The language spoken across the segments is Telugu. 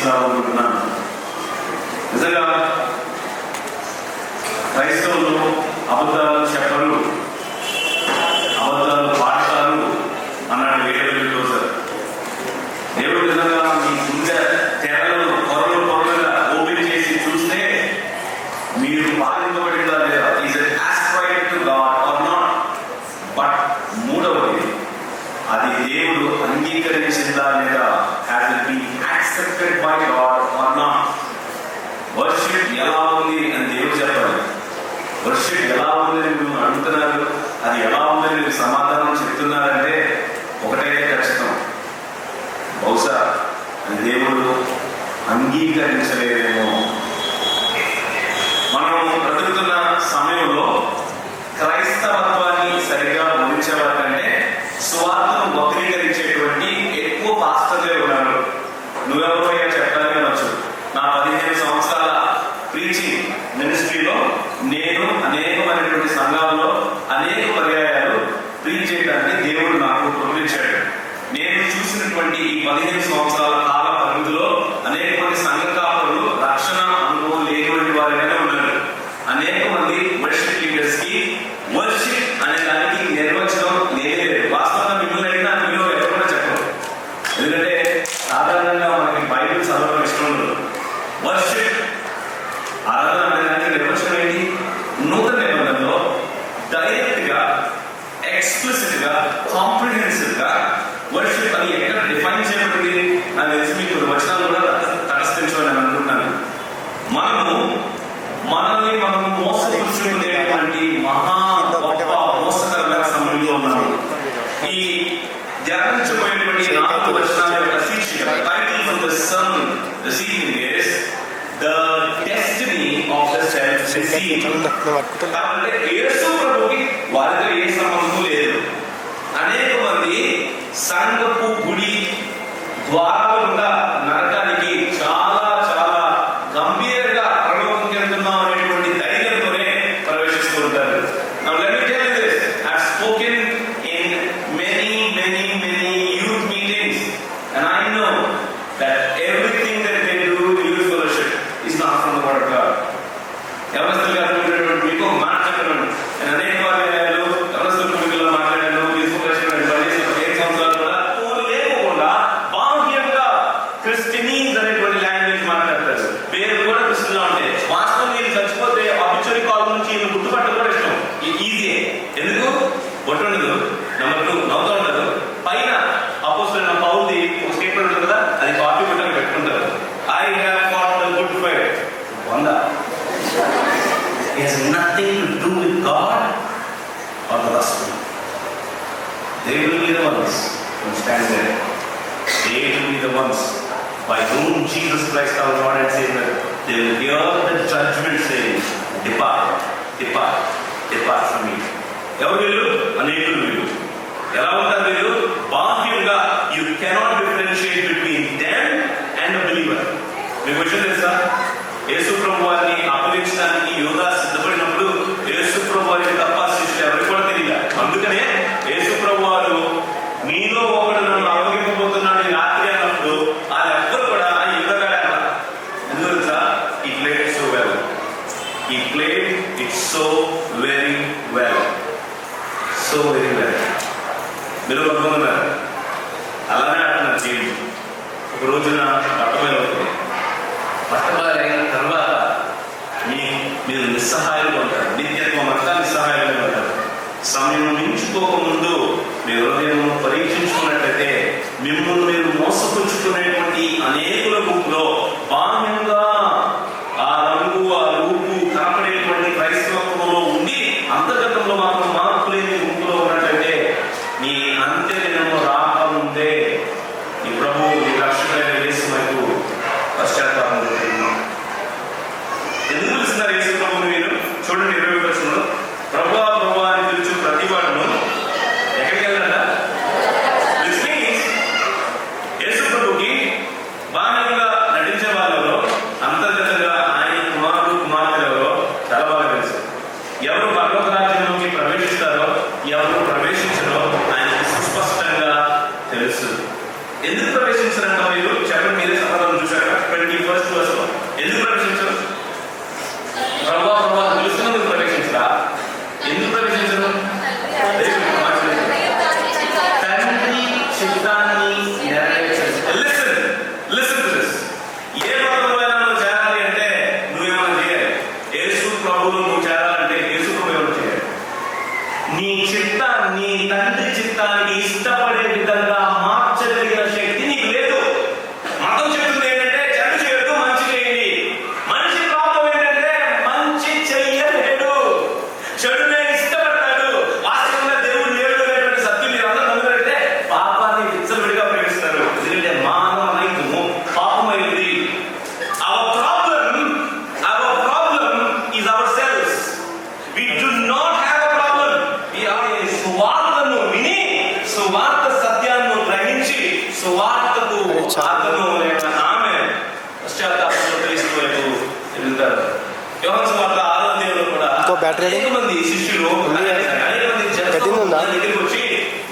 ముగించాలనుకుంటున్నాను. నిజంగా క్రైస్తవులు అబద్ధాలు చెప్పరు, అబద్ధాలు పాడతారు అన్నాడు వేరే సార్. దేవుడు నిజంగా మీ గుండె తెరలు పొరలుగా ఓపెన్ చేసి చూస్తే మీరు బాధింపబడిందా లేదా, is aspired to God or not. But మూడవది, అది దేవుడు అంగీకరించిందా లేదా, has it been accepted by God or not. Worship ఎలా ఉంది అని దేవుడు చెప్పాలి. వర్షిప్ ఎలా ఉందని మీరు అడుగుతున్నారు, అది ఎలా ఉందని మీరు సమాధానం చెప్తున్నారంటే ఒకటైతే ఖచ్చితం, బహుశా అది దేవుడు అంగీకరించలేదేమో. మనం బ్రతుకుతున్న సమయంలో క్రైస్తవత్వాన్ని సరిగా బోధించేవారి కంటే స్వార్థను వక్రీకరించేటువంటి ఎక్కువ పాస్టర్లే ఉన్నారు. నువ్వెవరో చెప్పాలి అనొచ్చు. నా 15 సంవత్సరాల ప్రీచింగ్ మినిస్ట్రీలో నేను అనేకమైనటువంటి సంఘాల్లో అనేక పర్యాయాలు ప్రీచ్ చేయడానికి దేవుడు నాకు ప్రోత్సహించాడు. నేను చూసినటువంటి ఈ 15 సంవత్సరాల కాల పరిమితిలో అనేక మంది సంఘ కాపులు రక్షణ అనుభవం లేనటువంటి వారిగానే ఉన్నారు. అనేక మంది వర్షిప్ లీడర్స్ కి వర్షిప్ అనే దానికి నిర్వచనం లేదు. వాస్తవంగా మిమ్మల్ని అడిగినా మీరు ఎవరు కూడా చెప్పరు. ఎందుకంటే సాధారణంగా మనకి బైబిల్ చదవడం ఇష్టం ఉండదు. వర్షిప్ ఆరాధన అనే దానికి నిర్వచనం ఏంటి? నూతన నిబంధనలో డైరెక్ట్ గా, ఎక్స్ప్లిసిట్ గా, కాంప్రిహెన్సివ్ గా వర్షిప్ అని ఎక్కడ డిఫైన్ చేయబడింది నాకు తెలిసి మీకు వచనాలు కూడా తటస్థించాలని నేను అనుకుంటున్నాను. మనల్ని మనం మోసపుచ్చుకునేటువంటి మహా గొప్ప మోసకరమైన సమయంలో ఉన్నాము. ఈ ధ్యానించబోయేటువంటి 4 వచనాల యొక్క శీర్షిక, title for the sermon this evening is the destiny of the self deceived. కాబట్టి యేసు ప్రభువుకి వారితో ఏ సంబంధం లేదు. అనేక మంది సంఘపు గుడి ద్వారాల గుండా నరకానికి చాలా చాలా గంభీరంగా పరలోకంకి వెళ్తున్నాం అనేటువంటి ధైర్యంతోనే ప్రవేశిస్తూ ఉంటారు. Now let me tell you this. I've spoken in many youth meetings and I know that everything that they do in youth fellowship is not from the word of God. ఎవరస్తులు గారు మీకు మాట్లాడడం నేను అనేక పర్యాయాలు ఎవరస్తుల కుటుంబంలో మాట్లాడాను. క్రిస్టియనీస్ అనేటువంటి లాంగ్వేజ్ మాట్లాడతారు. పేరు కూడా క్రిస్టియన్ ఉంటే వాస్తవం మీరు చచ్చిపోతే ఆబ్చురీ కాల్ నుంచి గుర్తుపట్టడం కూడా ఇష్టం, ఈజీ. ఎందుకు బొట్టు ఉండదు, నెంబర్ 2 నవ్వుతూ ఉండదు. పైన అపోస్తలుడైన పౌలుది ఒక స్టేట్మెంట్ ఉంటుంది కదా, అది కాపీ కొట్టని పెట్టుకుంటారు. I have fought the good fight. వంద it has nothing to do with God or the gospel. They will be the ones who stand there. They will be the ones by whom Jesus Christ our Lord and Savior, they will hear the judgment saying, depart, depart, depart from me. ఎవరు వీళ్ళు? అనేకులు వీళ్ళు. ఎలా ఉంటారు వీళ్ళు? బాహ్యంగా you cannot differentiate between them and a believer. మీకు విషయం తెలుసా? యేసు ప్రభు వారిని అప్పగించడానికి యోధా సిద్ధపడినప్పుడు యేసు ప్రభు వారికి తప్ప శిష్యులు ఎవరికి కూడా తెలియదు. అందుకనే యేసు ప్రభు వారు మీలో ఒకడు నన్ను అప్పగింపబోతున్నాడు ఈ రాత్రి అన్నప్పుడు వాళ్ళు ఎవ్వరు కూడా యుద్ధగా ఎందుకు ఈ ప్లేడ్ సో వెల్, ఈ played it so very well, so very well. మీరు అనుకున్నారు అలానే అంటున్నారు. జీవి ఒక రోజున పట్టబయలు అయిన తర్వాత మీరు నిస్సహాయంగా ఉంటారు. నిత్యత్వం అంతా నిస్సహాయంగా ఉంటారు. సమయం మించుకోకముందు మీ హృదయం పరీక్షించుకున్నట్లయితే మిమ్మల్ని మీరు మోసపుచ్చుకునేటువంటి అనేకుల గుంపులో బాహ్యంగా ఆ రంగు ఆ రూపు కనపడేటువంటి క్రైస్తవంలో ఉండి అంతర్గతంలో మాత్రం మార్పు లేని గుంపులో ఉన్నట్లయితే నీ అంత్య దినంలో రాకముందే నీ ప్రభు నీ రక్షకుడైన యేసు వైపు పశ్చాత్తాపం జరుగుతున్నాం. ఎందుకు పిలుస్తున్నారు యేసు ప్రభువుని? మీరు చూడండి 20వ వచనంలో, ప్రభువా ప్రభువా అని పిలుచు ప్రతివాడును ఎక్కడికి వెళ్ళాడ? యేసు ప్రభుకి బాహ్యంగా నటించ అనేక మంది శిష్యులు అనేక మంది దగ్గరికి వచ్చి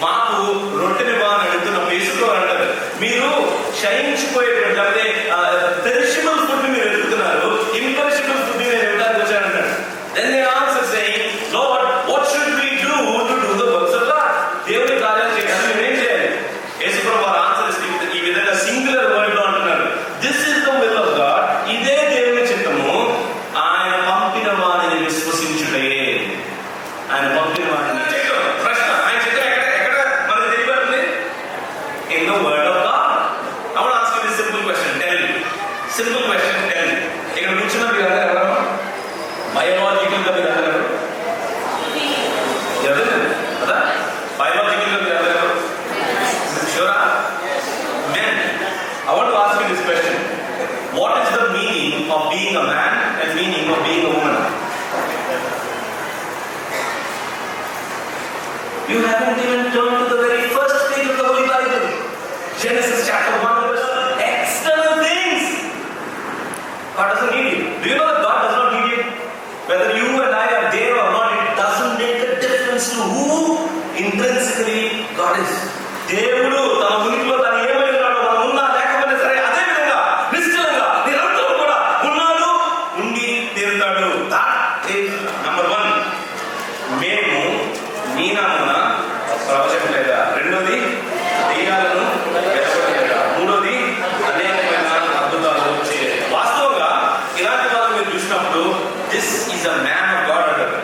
మాకు రొట్టెని బాగా అడుగుతున్న పేసుకో అంటారు. మీరు క్షయించిపోయేటువంటి అంటే పెరిషబుల్ ఫుడ్ మీరు ఎదుగుతున్నారు, ఇంపెరిషబుల్ ఫుడ్ నేను ఇవ్వడానికి వచ్చానంటాడు. Then they answer saying, Lord, what should we do to do the works of God? దేవుని కార్యాలు చేయడానికి మేము ఏం చేయాలి? యేసు ప్రభువు వారు ఆన్సర్ ఇస్తే ఈ విధంగా సింగులర్ వర్డ్ లో అంటున్నారు, this is the will of God. ఇదే దేవుని చిత్తము, ఆయన పంపిన వారిని విశ్వసించుటే. ఆయన పంపిన వారిని ప్రశ్న, ఆయన చిత్తం ఎక్కడ మనకు తెలియబడుతుంది? In the word of God. I want to ask you this simple question. Tell me. Simple question. Tell me. ఇక్కడ కూర్చున్న మీరు అందరూ ఎవరమ్మా? బయోలాజికల్ గా మీరు అందరూ ఎవరు కదా? బయోలాజికల్ గా మీరు అందరూ షూరా? Men. I want to ask you this question. What is the meaning of being a man and meaning of being a woman? You haven't even turned to the very first page of the Holy Bible. Genesis chapter 1 verse 1. External things. God doesn't need you. Do you know that God does not need you? Whether you and I are there or not, it doesn't make a difference to who intrinsically God is. దేవుడు తన ఉనికిలో తను ఏమై ఉన్నాడో, మనం ఉన్నా లేకపోయినా సరే అదే విధంగా నిశ్చలంగా నిరంతరం కూడా ఉన్నాడు, ఉండి తీరుతాడు. That is number 1. మేము నీ నామమున ప్రవచించలేదా? రెండోది, దెయ్యాలను వెళ్ళగొట్టలేదా? మూడోది, అనేకమైన అద్భుతాలు చేయలేదు. వాస్తవంగా ఇలాంటి వాళ్ళు మీరు చూసినప్పుడు this is a man of God అంటారు.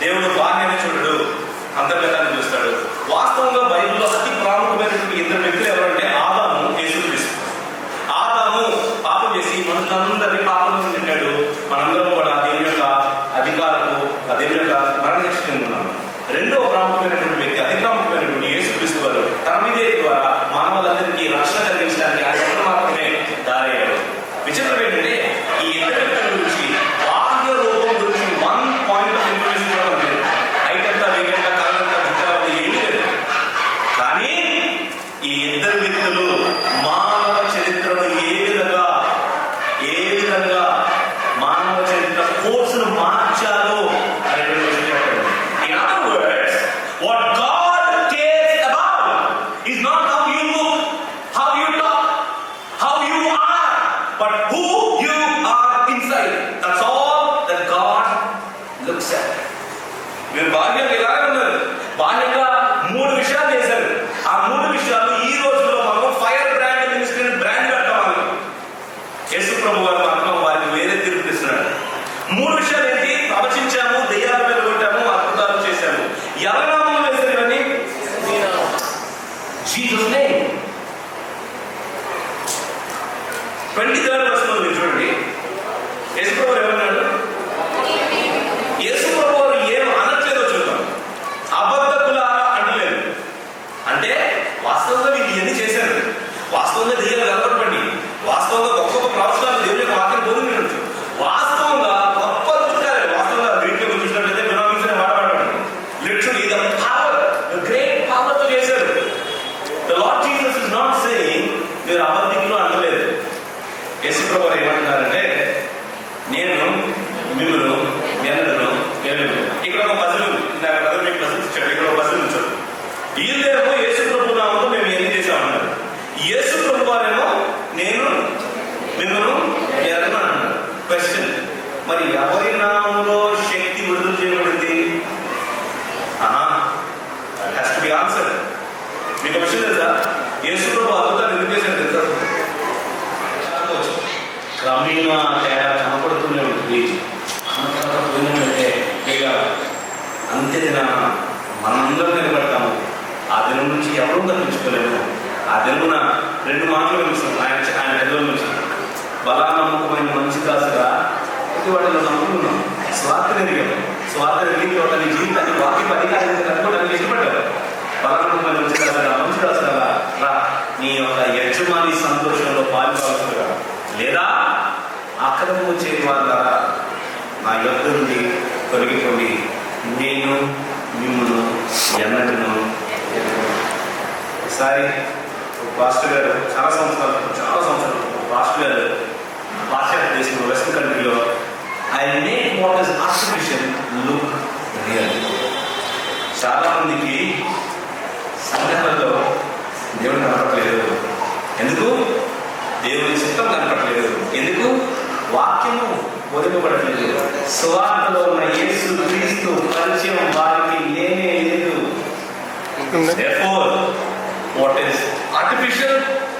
దేవుడు బాహ్యాన్ని చూడడు, అంతర్గతాన్ని చూస్తాడు. వాస్తవంగా బైబిల్లో అతి ప్రాముఖ్యమైనటువంటి 2 వ్యక్తులు ఎవరంటే ఆదాము, యేసుక్రీస్తు. ఆదాము పాపం చేసి మనుషులందరినీ పాపంలో నిండాడు. మనందరం కూడా దేవుని యొక్క అధికారము, దేవుని యొక్క మరణశిక్షణ ఉన్నాము. రెండవ ప్రాముఖ్యమైనటువంటి వ్యక్తి, అతి ప్రాముఖ్యమైనటువంటి యేసుక్రీస్తు వారు తన మీదే ద్వారా మానవులందరికీ రక్షణ కలిగించడానికి ఆయన మాత్రమే దారయ్యాడు. విచిత్రం ఏంటంటే ఈ 2 వ్యక్తుల గురించి బాహ్య రూపం గురించి 1 పాయింట్ ఆఫ్ ఇన్ఫర్మేషన్ కూడా ఉంది. హైటంతా వేగంగా కాలంతా దిక్కాలి ఏమీ లేదు. కానీ ఈ 2 వ్యక్తులు మానవ చరిత్రను ఏ విధంగా మానవ చరిత్ర కోర్సును మార్చాలో అనేటువంటి విషయం చెప్పండి. In other words, what God cares about is not how you look, how you talk, how you are, but who you are inside. That's all that God looks at. మీరు బాహ్యంగా ఇలాగే ఉన్నారు. బాహ్యంగా 3 విషయాలు చేశారు. ఆ 3 విషయాలు ఈ రోజుల్లో మనం ఫైర్ బ్రాండ్ మినిస్ట్రీని బ్రాండ్ కట్టాలి. యేసు ప్రభు వారు మాత్రం వారికి వేరే తీర్పు ఇస్తున్నాడు. 3 విషయాలు ఏంటి? ప్రవచించాము, దెయ్యాల మీద కొట్టాము, అద్భుతాలు చేశాము. ఎవరి నామంలో వేశారు ఇవన్నీ? Jesus name. 23rd verse లో మీరు చూడండి. యేసు ప్రభు ఏమన్నాడు? యేసు ప్రభు వారు ఏం అనట్లేదో చూద్దాం. అబద్ధకులారా అంటలేదు. అంటే వాస్తవంగా వీళ్ళు ఇవన్నీ చేశారు. వాస్తవంగా దెయ్యాలు కలగొట్టండి, వాస్తవంగా గొప్ప ప్రవచనాలు దేవుని యొక్క వాక్యం బోధించవచ్చు, వాస్తవంగా గొప్ప అద్భుతాలు. వాస్తవంగా గ్రీకులో చూసినట్లయితే బినామిక్స్ అని వాడబడ్డాడు. Literally the power, the great power తో చేశారు. The Lord Jesus is not saying మీరు అబద్ధికులు అంటలేదు. యేసు ప్రభు ఏమంటున్నారంటే నేను మిమ్మల్ని ఎన్నడను ఎన్నడను. ఇక్కడ ఒక పజిల్ ఉంది. నాకు బ్రదర్ మీకు పజిల్ ఇచ్చాడు. ఇక్కడ ఒక పజిల్ ఉంచాడు. వీళ్ళేమో యేసు ప్రభు నామంలో మేము ఏం చేశామన్నారు. యేసు ప్రభు వారేమో నేను మిమ్మల్ని ఎన్నడను అంటున్నారు. క్వశ్చన్, మరి ఎవరి నామంలో శక్తి విడుదల చేయబడింది? Has to be answered. మీకు విషయం తెలుసా? యేసు ప్రభు అద్భుతాలు ఎందుకు చేశారు తెలుసా? క్రమేణా తేడా కనపడుతూనే ఉంటుంది. పోయినట్లయితే ఇక అంతే దినాన మనందరం నిలబడతాము. ఆ దినం నుంచి ఎవరూ తప్పించుకోలేము. ఆ దినమున 2 మాటలు కలుస్తాం ఆయన పెద్దల నుంచి. బలా నమ్మకమైన మంచి దాసుగా ప్రతి వాటిలో నమ్ముకున్నాం. స్వార్థ ఎదిగాము. స్వార్థ ఎదిగిన చోట నీ జీవితాన్ని వాక్య అధికారాన్ని కనుక్కోవడానికి ఇష్టపడ్డారు. బలా నమ్మకమైన మంచి దాసుగా రా, నీ యొక్క యజమాని సంతోషంలో పాల్గొనవలసిందిగా, లేదా అక్రమము చేయవారి ద్వారా నా యొద్ద నుండి తొలగిపోండి, నేను మిమ్మల్ని ఎన్నడను. ఒకసారి పాస్టర్ గారు చాలా సంవత్సరాలు పాస్టర్ గారు పాశ్చాత్య దేశంలో వెస్ట్ కంట్రీలో I make what is artificial look real. చాలా మందికి సంఘాలలో దేవుడు కనపడలేదు. ఎందుకు? దేవుని చిత్తం కనపడలేదు. ఎందుకు? వాక్యము బోధింపబడట్లేదు. సువార్తలో ఉన్న యేసు క్రీస్తు పరిచయం వారికి లేనే లేదు. Therefore, what is artificial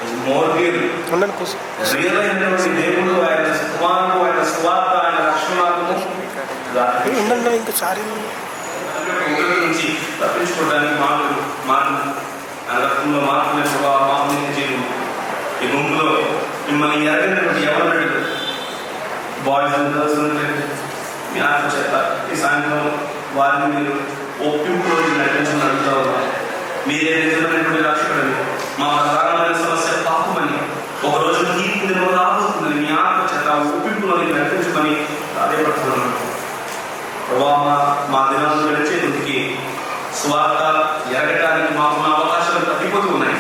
is more real. Real అయినటువంటి దేవుడు, ఆయన కుమారుడు, ఆయన సువార్త, ఆయన రక్షణాత్మము నుంచి తప్పించుకోవడానికి ఆయన రక్తంలో మార్పుల మాకు ఈ గుంపులో మిమ్మల్ని ఎరగనటువంటి ఎవరు బాయ్స్ అండ్ గర్ల్స్ మీ ఆత్మ చేత ఈ సాయంత్రం వారిని మీరు ఒప్పింపులో నటించమని అడుగుతా ఉన్నారు. మీరే నిజమైనటువంటి రక్షకుడని, మా ప్రధానమైన సమస్య పాపమని, ఒకరోజు తీర్పు దినం రాబోతుందని మీ ఆత్మ చేత ఒప్పింపులో నటించమని ఆదేపడుతున్నాను. ప్రభావ మా దినాలను గడిచే ముందుకి స్వార్థ ఎరగడానికి మాకున్న అవకాశాలు తప్పిపోతూ ఉన్నాయి.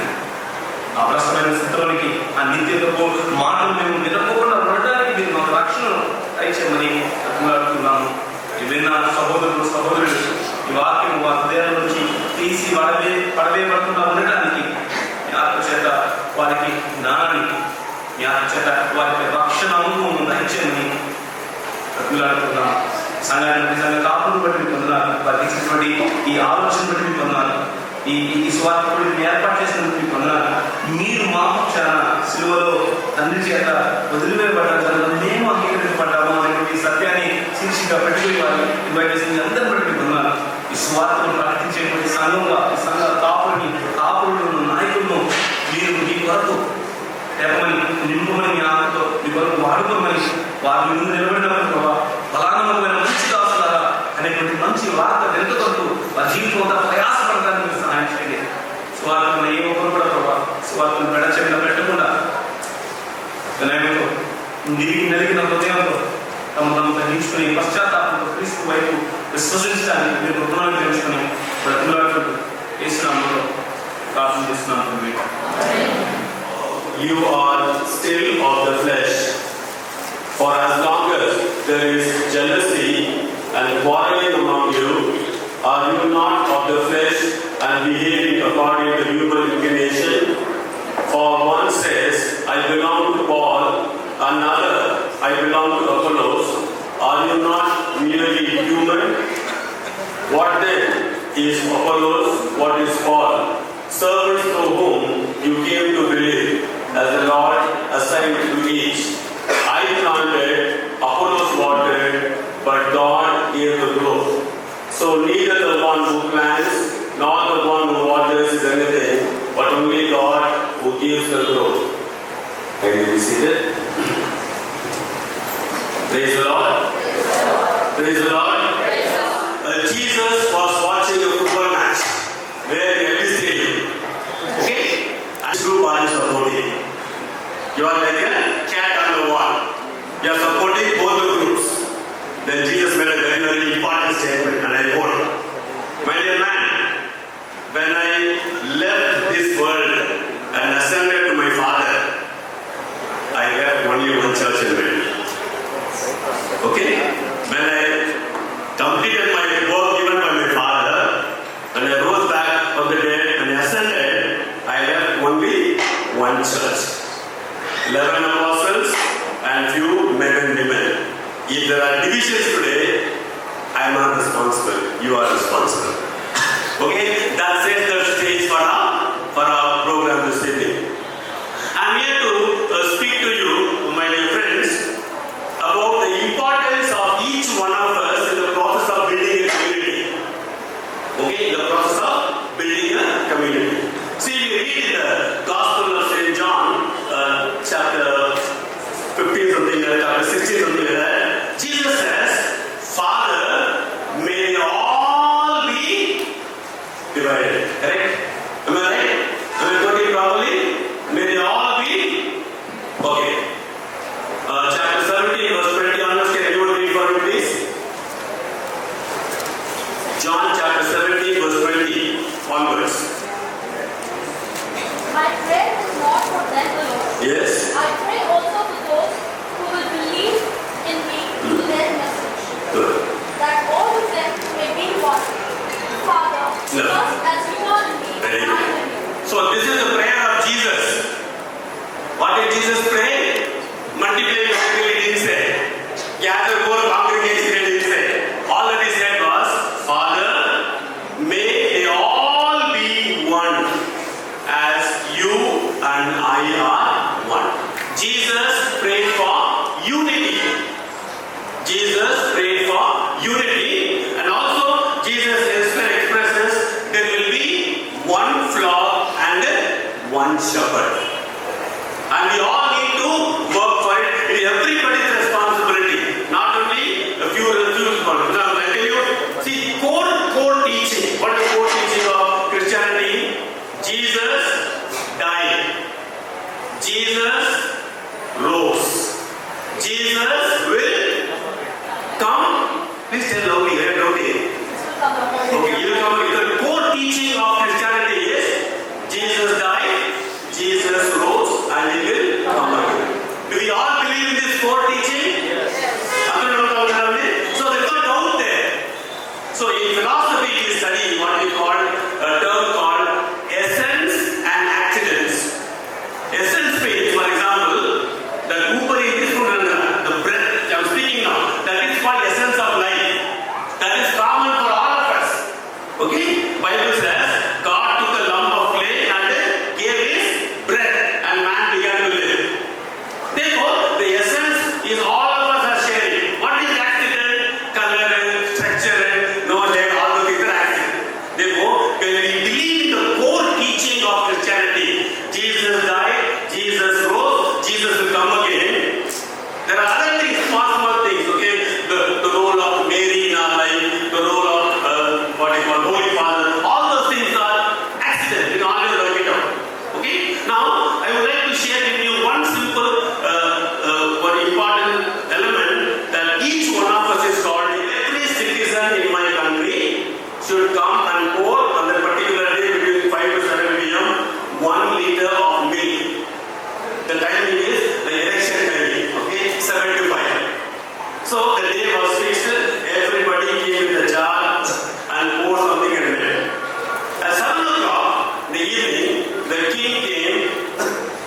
ఆ ప్రశ్నమైన స్థితిలోనికి, ఆ నిత్యతకు మాటలు మేము వినకుండా ఉండడానికి మీరు మాకు రక్షణను దయచేయమని అడుగుతున్నాము. విన్న సహోదరులు ఈ వాక్యం వారి హృదయాల నుంచి తీసి పడవేయబడకుండా ఉండటానికి మీ ఆత్మ చేత వారికి జ్ఞానాన్ని, మీ ఆత్మ చేత వారికి రక్షణ అనుభవం దయచేయమని అడుగుతున్నాము. సంఘాన్ని నిజంగా కాపును బట్టి మీకు పొందనాలు. వారికి ఇచ్చినటువంటి ఈ ఆలోచన బట్టి మీకు పొందనాలు. ఈ స్వార్థ మీరు ఏర్పాటు చేసినందుకు మీకు పొందనాలు. మీరు మా పక్షాన సిలువలో తండ్రి చేత వదిలివేయబడ్డారు, మేము అంగీకరించబడ్డాము అనేటువంటి సత్యాన్ని శీర్షిగా పెట్టుకుని వారిని ఇన్వైట్ చేసింది అందరి బట్టి మీకు పొందనాలు. ఈ స్వార్థను ప్రకటించేటువంటి సంఘంగా, ఈ సంఘ కాపులను నాయకులను మీరు మీ కొరకు లేపమని, నింపమని, మీ ఆత్మతో మీ కొరకు వాడుకోమని, వారి ముందు నిలబడినప్పుడు ప్రభావ ఫలానమైన మంచి దాసులారా అనేటువంటి మంచి వార్త వెనుకతోడు వారి జీవితం అంతా ప్రయాసపడడానికి మీరు సహాయం చేయండి. స్వార్థను ఏ ఒక్కరు కూడా ప్రభావ స్వార్థను పెడచెవిన పెట్టకుండా వినయంతో నలిగిన హృదయంతో తమను తగ్గించుకుని పశ్చాత్తాపంతో క్రీస్తు వైపు విశ్వసించడానికి మీరు కృతజ్ఞతలు తెలుసుకుని బ్రతులాడుతూ యేసునామములో ప్రార్థన చేస్తున్నాను. You are still of the flesh. For as long as there is jealousy and quarreling among you, are you not of the flesh and behaving according to human inclination? For one says, I belong to Paul, another, I belong to Apollos. Are you not merely human? What then is Apollos? What is Paul? Servants through whom you came to believe, as the Lord assigned to each. I planted, Apollos watered, but God gave the growth. So neither the one who plants nor the one who waters is anything, but only God who gives the growth. Can you be seated? Praise the Lord. Praise the Lord. Jesus was watching a football match where every stadium, okay, and two parties are supporting. You are like a cat on the wall. You are supporting both the groups. Then Jesus made a very, very important statement, and I quote, my dear man, when I left this world and ascended to my Father, I left only one church in me. Okay? When I completed my work given by my Father, and I rose back from the dead and ascended, I left only one church. 11 apostles and few men and women. If there are divisions today, I am not responsible. You are responsible. Okay? That sets the stage for our program this evening. I am here to speak to you, my dear friends, about the importance of each one of us in the process of building a community. Okay? The process of building a community. See, we read in the Gospel of St. John, chapter 15 something, chapter 16 something like that. Jesus says, Father, may they all be divided. Correct? Am I right? Am I quoting properly? May they all be? Okay. Chapter 17 verse 20 onwards, can anyone read for me please? John chapter 17 verse 20 onwards. My prayer is not for them alone. Yes. I pray also for those who will believe in me through their Jesus will come. Please tell loudly, very loudly. Okay, you will come. The core teaching of Christianity is Jesus died, Jesus rose, and he will come again. Do we all believe in this core teaching? Yes. So there is no doubt there. So in philosophy we study what we call a term called essence and accidents. Essence means, for example, the Cooper in this one, the breath I am speaking now, that is called essence of life. That is common for all of us. Okay? Bible says God took a lump of clay and gave his breath, and man began to live. Therefore, the essence is all of us are sharing. What is accident? Color, structure, no leg, all those things are accident. Therefore, when we believe in the core teaching of Christianity, Jesus died, Jesus rose, Jesus will come again. There are other things, small things, okay? The role of Mary in our life, the role of what is called Holy Father, all those things are accidents. We can always work it out. Okay? Now, I would like to share with you one simple, one important element that each one of us is called. Every citizen in my country should come and pour on that particular day between 5 to 7 p.m. 1 liter of milk. The timing is the election timing, okay, 7 to 5. So the day was fixed, everybody came with a jar and poured something in it. At 7 o'clock in the evening, the king came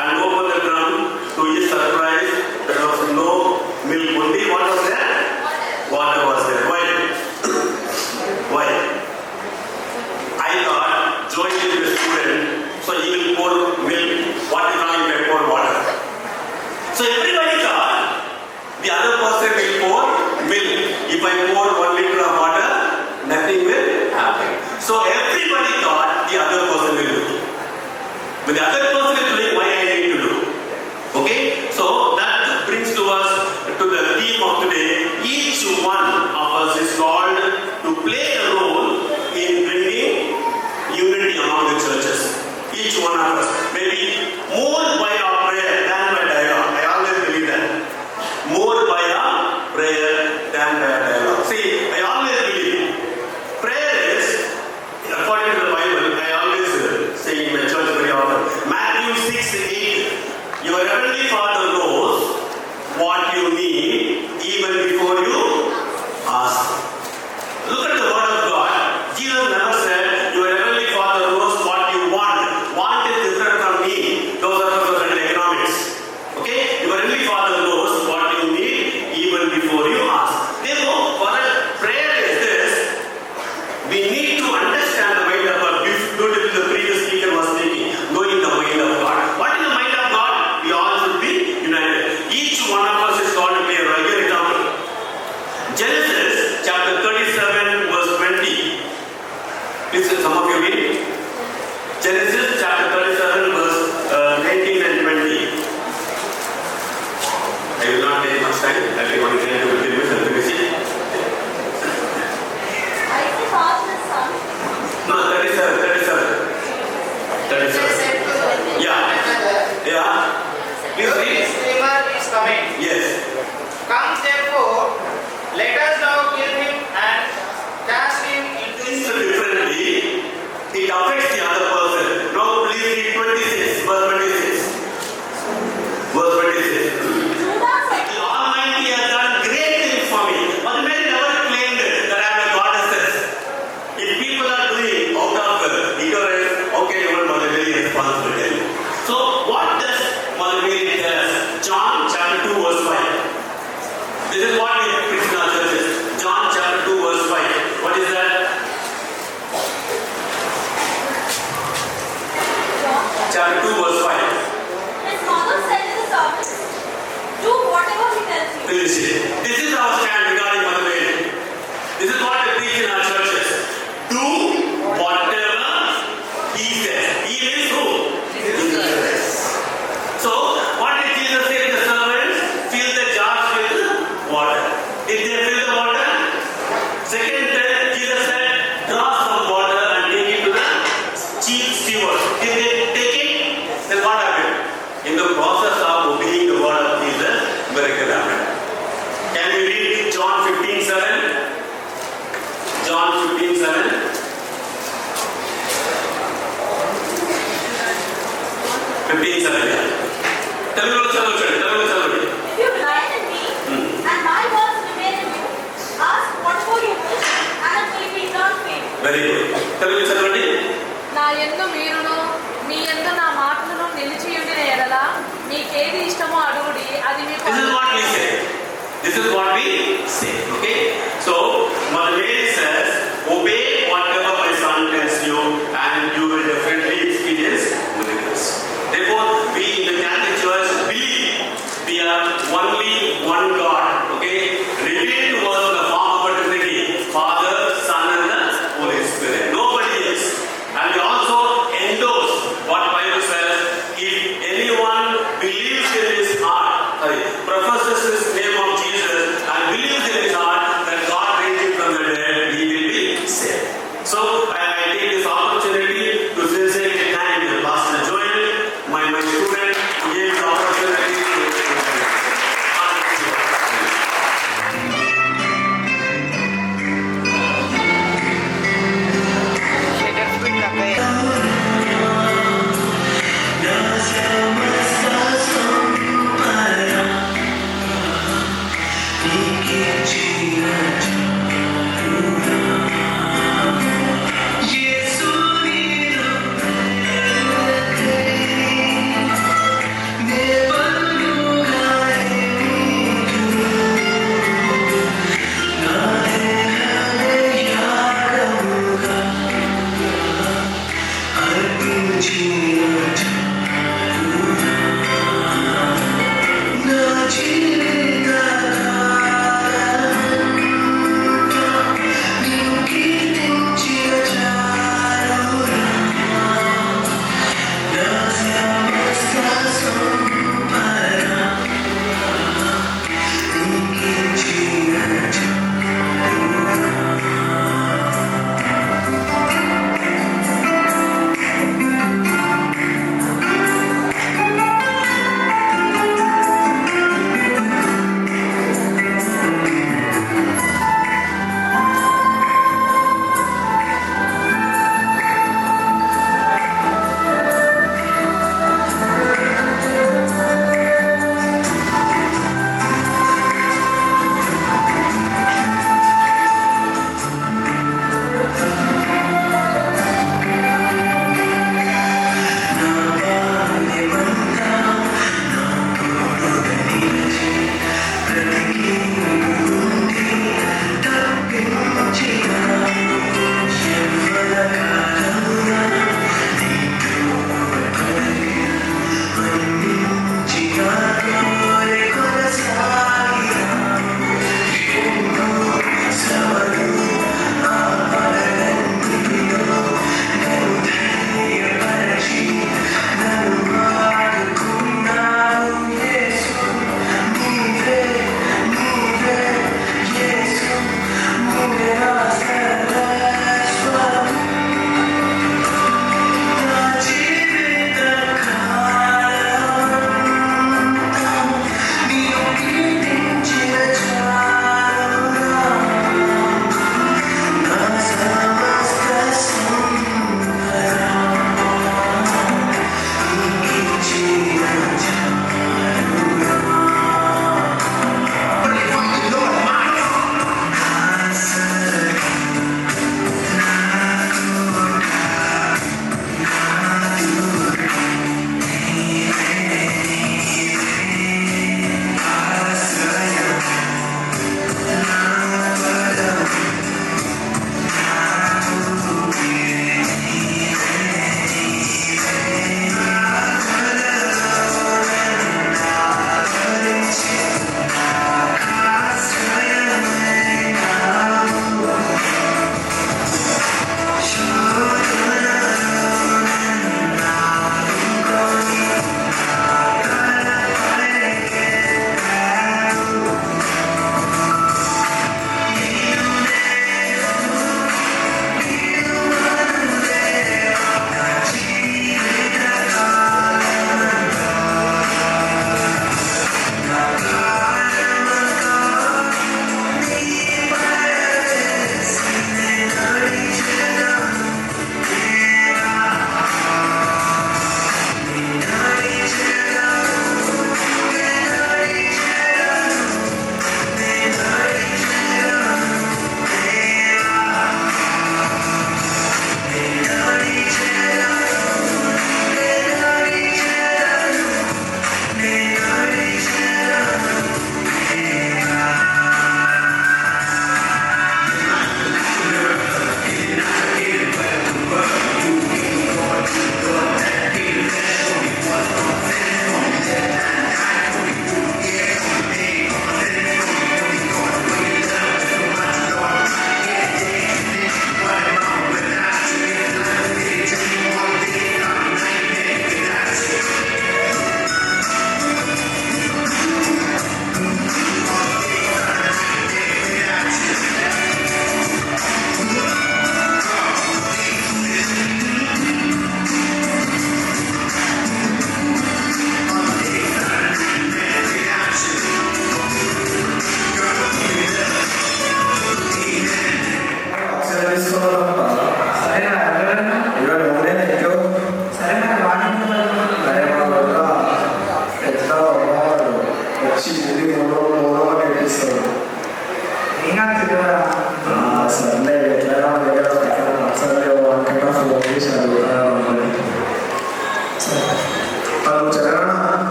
and opened the drum. To his surprise, there was no milk, only what was there? Water was there. Why? Why? I thought Joel is a student, so he will pour milk. What is wrong if I pour water? So everybody thought the other person will pour milk. If I pour 1 liter of water, nothing will happen. So everybody thought the other person will do. But the other person is doing what I need to do. Okay? So that brings to us to the theme of today. Each one of us is called to play a role in bringing unity among the churches. Each one of us. Maybe more by our prayer than by dialogue. I always believe that. More by our prayer than by our dialogue. See, I always believe prayer is, according to the Bible, I always say in my church very often, Matthew 6:8, your heavenly Father knows what you need even before you ask. Look at the word of God. Jesus never said, your heavenly Father knows what you want. Want is different from me. Those are the economics. Okay? Your heavenly Father knows what you need even before you ask. Therefore, for a prayer is this, we need to understand the mind of God. Beautifully, the previous speaker was speaking, knowing the mind of God. What is the mind of God? We all should be united. Each one of us is called to play a role. Give an example. Genesis chapter 37 verse 20. Please, some of you read. Genesis chapter 37 verse 19 and 20. I will not take much time. I will only try to begin with and finish it. Isaac asked his son. No, 37. Yeah. Please read. This dreamer is coming. Yes. Come therefore, let us now kill him and cast him into So differently, it affects the other person. Now please read 26, verse 26. Verse 26. Judah said, The Almighty has done ఏది ఇష్టమో అడుగుడి అది మీకు This is what we say. This is what we say. Okay? So, Mother Mary says, obey whatever my son tells you and you will definitely experience miracles. Therefore, we in the Catholic Church believe we are only one God. Okay? Revealed to us in the form of a Trinity, Father, Son and the Holy Spirit. Nobody else. And we also endorse what Bible says, if anyone believes in his heart, professes his name of Jesus and believes in his heart that God raised him from the dead, he will be saved. So I take this opportunity to sincerely thank Pastor Joel, my student, who gave the opportunity to Ni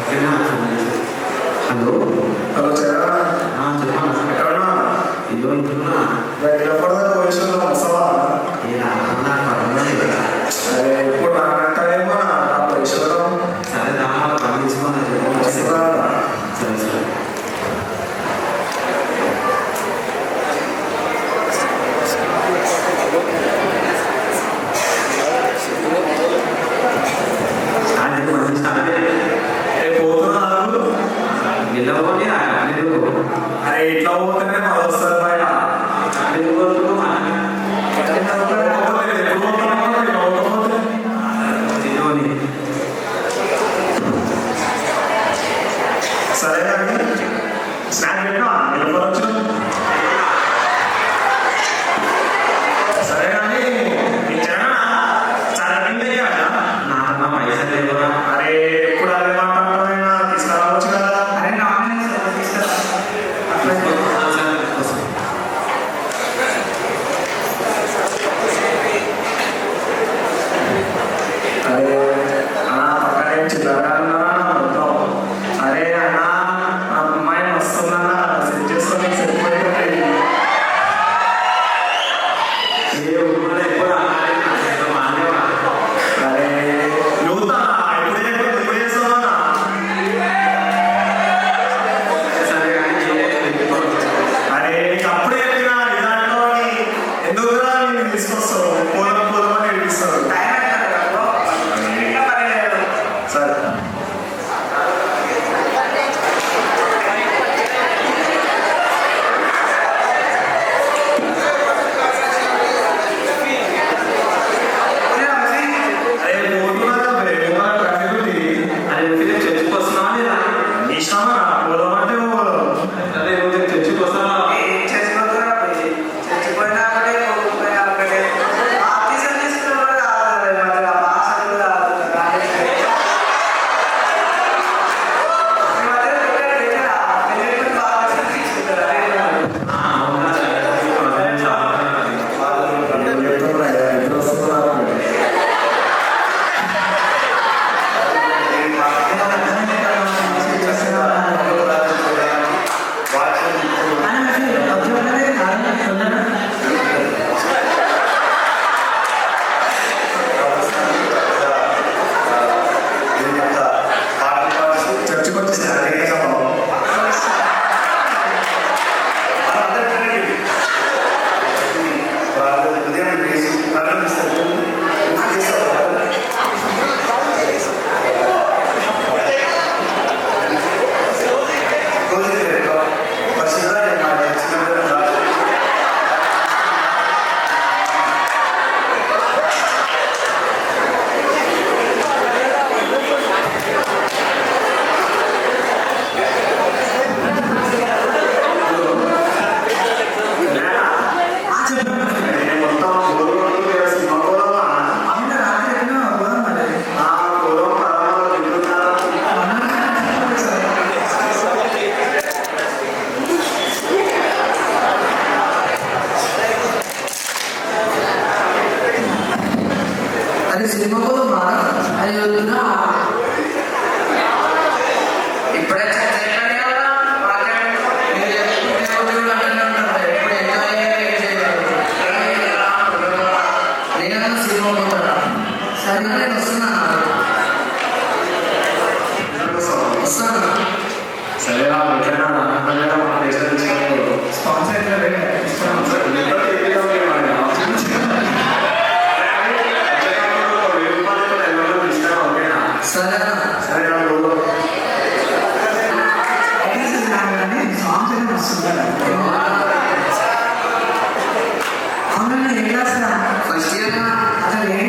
hello hello చెప్పరా చెప్పన్నా ఎక్కడున్నా ఇదో ఇంటున్నా ఎప్పటిదాకా వయసులో వస్తావా అరే ఇప్పుడు నాటేమో నా వయసులో సరే రామా పండించుకున్నా వస్తుందా సరే సరే అరే ఇట్లా పోతేనే మాది వస్తుంది బయట సరే కానీ స్నాక్ పెట్టినా నిలబడచ్చు సరే కానీ చాలా తింటే నా పైసలు లేవరా అరే ఎప్పుడు అదే మాట్లాడటమైనా తీసుకురావచ్చు కదా అరే నా తీసుకురా అరే అన్నా పక్కనే చిల్లర అన్నా మొత్తం అరే అన్నా నా అమ్మాయి వస్తుందన్నా సెట్ చేసుకొని సరిపోయింది ఏ ఊళ్ళో ఎక్కువ మానేవా అరే యూత్ అన్నా ఎప్పుడు చేస్తామన్నా సరే కానీ అరే నీకు అప్పుడే చెప్పినా ఇదాంట్లో ఎందుకు నేను తీసుకొస్తావు పోదామని ఏడిపిస్తావు సరే అరే పోతున్నా ట్రాఫిక్ ఉంది అరే చర్చికి వస్తున్నావా లేదా ఇష్టమా పోదామంటే పోదాం అరే చర్చికి వస్తావా చర్చకు వచ్చేసారు అది సినిమా పోదమ్మా అది వద్దునా ఇప్పుడే నేను సినిమా పోతాడా సరే నేను వస్తున్నా వస్తాను సరే స్పాన్సర్ సరే సరే సాంగ్స్ ఏమైనా వస్తుందా అవునా ఏం రాస్తా ఫస్ట్ ఇయర్ అసలు ఏం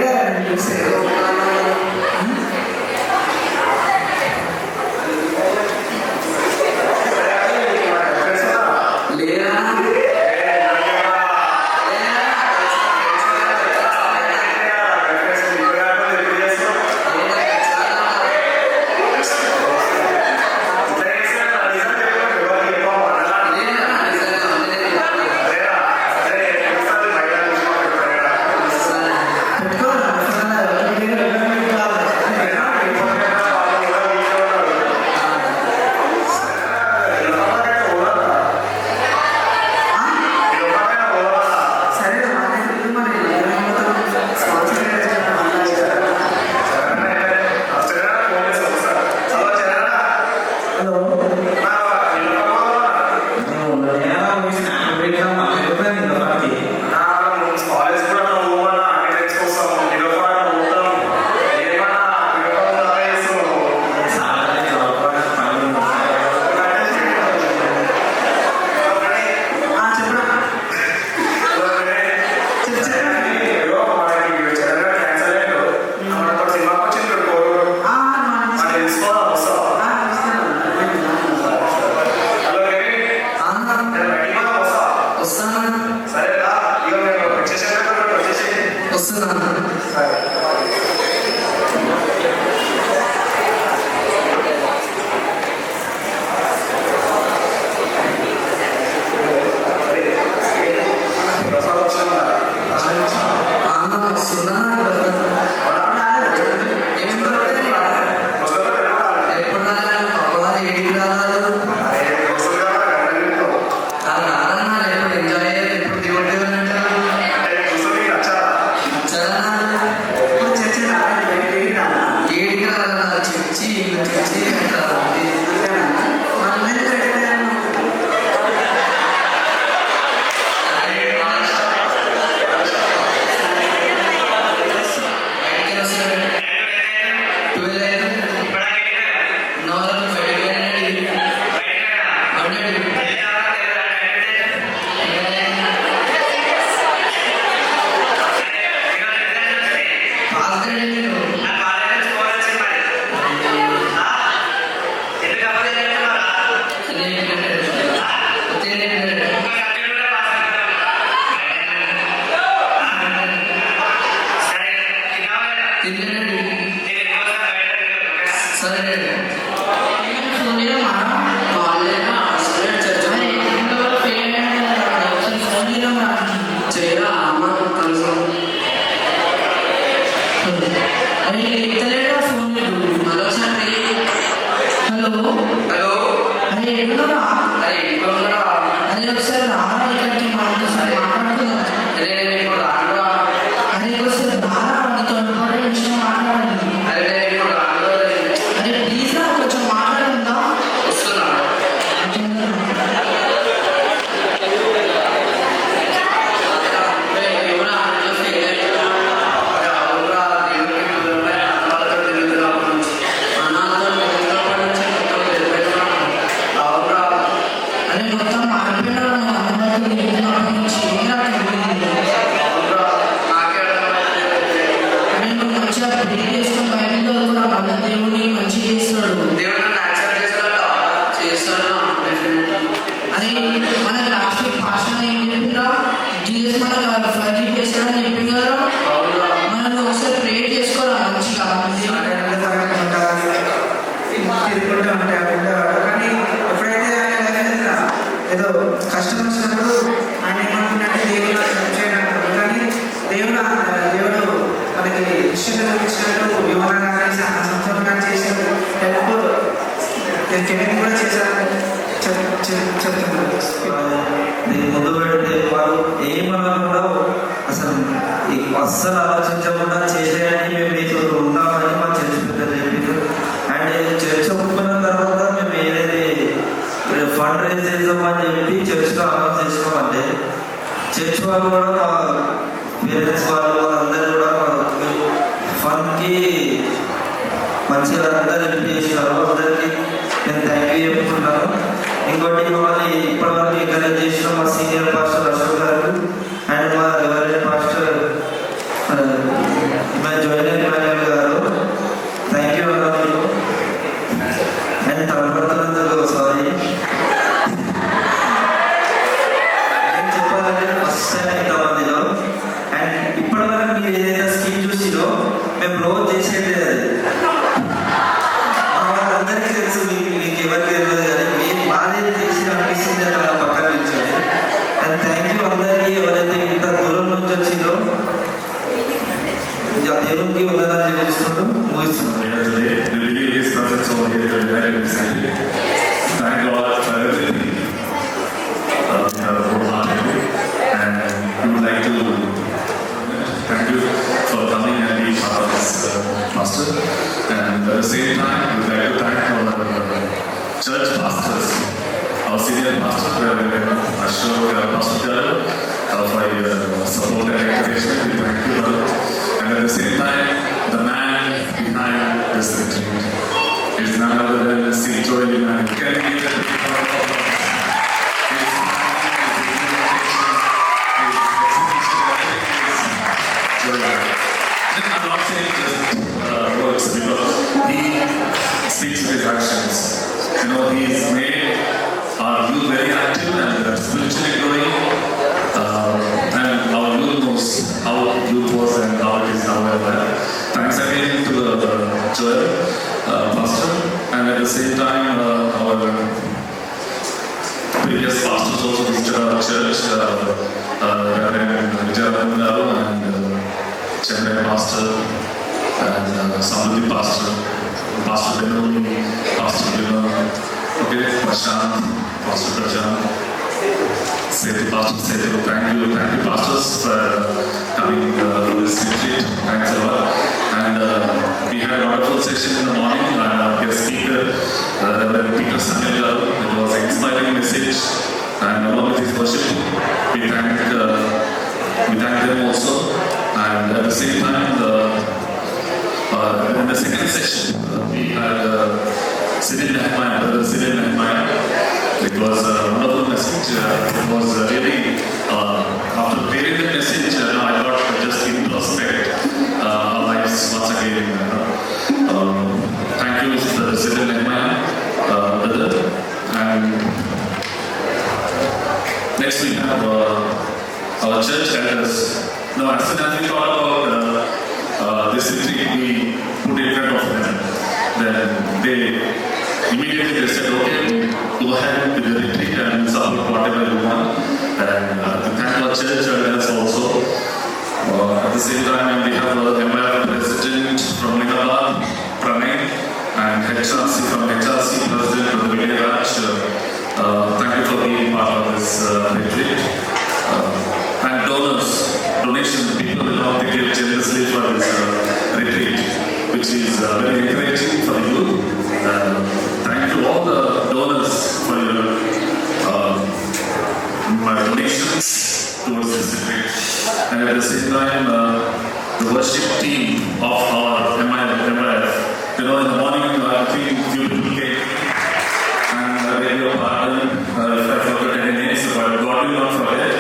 చూస్తే లేదా లేదా తెచ్చి ఇల్లు తెచ్చి వాళ్ళని పెట్టాను. ముందు పెడితే వాళ్ళు ఏమన్నా కూడా అస్సలు ఆలోచించకుండా చేసేయని మేము మీతో ఉన్నామని మా చర్చ్ పెద్దలు చెప్పింది. అండ్ చర్చ్ ఒప్పుకున్న తర్వాత మేము ఏదైతే ఫండ్ రైజ్ చేద్దామని చెప్పి చర్చ్లో అనౌన్స్ చేసినామంటే చర్చ్ వాళ్ళు కూడా మా పేరెంట్స్ వాళ్ళు అందరూ కూడా ఫండ్కి మంచిగా అందరూ హెల్ప్ చేసినారు. అందరికీ నేను థ్యాంక్ యూ చెప్పుకుంటున్నాను. ఇంకోటి మమ్మల్ని ఇప్పటివరకు ఎంకరేజ్ చేసిన మా senior pastor Ashok garu and మా ఎవరైనా పాస్టర్ మా జోయిన్ గారు థ్యాంక్ యూ అన్నారు. అండ్ తలపడుతున్నందుకు సారీ. నేను చెప్పాలంటే ఫస్ట్ టైం ఇంతమందిలో అండ్ ఇప్పటివరకు మీరు ఏదైనా స్కీమ్ చూసిరో మేము రోజు చేసేది అది అందరికీ తెలుసు. మీకు ఎవరికి తెలియదు కానీ మీరు మాదేది చేసి అనిపిస్తుంది అలా పక్కన నిల్చొని. అండ్ థ్యాంక్ యూ అందరికీ ఎవరైతే ఇంత దూరం నుంచి వచ్చిందో దేవునికి ఉన్నదాన్ని తెలుసుకుంటూ ముగిస్తున్నాం. Thank God for everything. We have wholeheartedly, and we would like to thank you for coming and being part of this pastor. And at the same time, we would like to thank our church pastors, our senior pastor, Ashok, Pastor Garu, for your support and encouragement. We thank you, brother. And at the same time, the man behind this retreat is none other than C. Joel man. Can you give it I'm not saying just words because he speaks with his actions. You know, he's made our youth very active and spiritually growing. And our youth knows how youth was and how it is now. Thanks again to Joel, pastor, and at the same time, our previous pastors also visited our church, Reverend Vijayaramangaru and Chennai pastor, and Samruddhi pastor, Pastor Benoni, Pastor Bino, okay, Prashant, Pastor Prashant, Sethi Pastor Sethi. Thank you pastors for coming to this retreat. Thanks a lot. And we had a wonderful session in the morning. And message, and along with his worship, we thank them also. And at the same time, in the second session, we had Cyril Nehemiah, Brother Cyril Nehemiah. It was a wonderful message. It was really, after hearing the message, I thought just in prospect our lives once again. Thank you, Brother Cyril Nehemiah, brother. And next we have our church elders. Now, as soon as we thought about this retreat, we put it in front of them. Then they immediately said, okay, go ahead with the retreat and support whatever you want. And to thank our church elders also. At the same time, we have the MIR president from Linabad, Pranay, and HRC from HRC president of the Vijay Raj. Thank you for being part of this retreat. And donations, people will now give generously for this retreat, which is very encouraging for the youth. Thank you all the donors for your donations towards this retreat. And at the same time, the worship team of our MIF, in the morning, I think few people came, and I beg your pardon if I forgot any names, but God will not forget.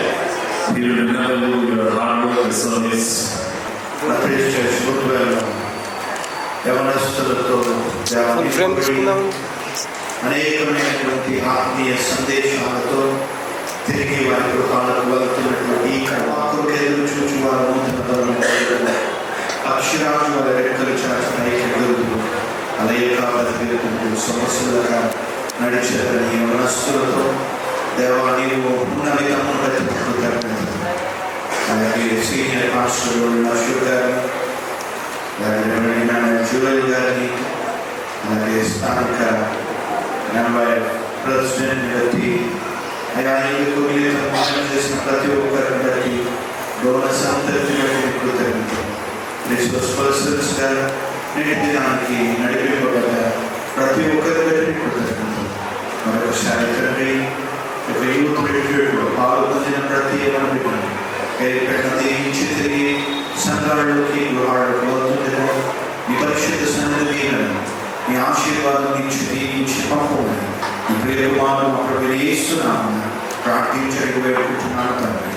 He will remember you, your hard work, your service. అనేకమైనటువంటి ఆత్మీయ సందేశాలతో తిరిగి వారి గృహాలకు వెళ్తున్నటువంటి ఎదురు చూచి వారు నూతన అక్షరాజు వారి రెక్కలు చాచి పైకి ఎగురుతూ అలయక బతికేటువంటి సమస్యలుగా నడిచారని యవనస్తులతో దేవా నీవు ఉన్నవి తమ్ముడు అలాగే సీనియర్ మాస్టర్ అశోక్ గారిని, అలాగే జ్యువెల్ గారిని, అలాగే స్థానిక ప్రెసిడెంట్ బట్టి అయ్యా నీకు చేసిన ప్రతి ఒక్కరిని బట్టి డోనర్స్ అందరికీ బట్టి కృతజ్ఞతలు. రిసోర్స్ పర్సన్స్ గా నేటి దినానికి నడిపింపబడ్డ ప్రతి ఒక్కరి బట్టి కృతజ్ఞతలు. మరొకసారి తండ్రి ఒక యూత్ రిట్రీట్లో పాల్గొందిన ప్రతి ఎవరిని ప్రత్యేకించి తిరిగి సంఘాలలోకి గృహాలకు వెళ్తుండేమో మీ పరిశుద్ధ సన్నిధి మీ ఆశీర్వాదం ఇచ్చి దీవించి పంపమని ఈ ప్రియకుమారుడు అప్పుడు వేస్తున్నాము ప్రార్థించడానికి వేడుకుంటున్నాను తండ్రి.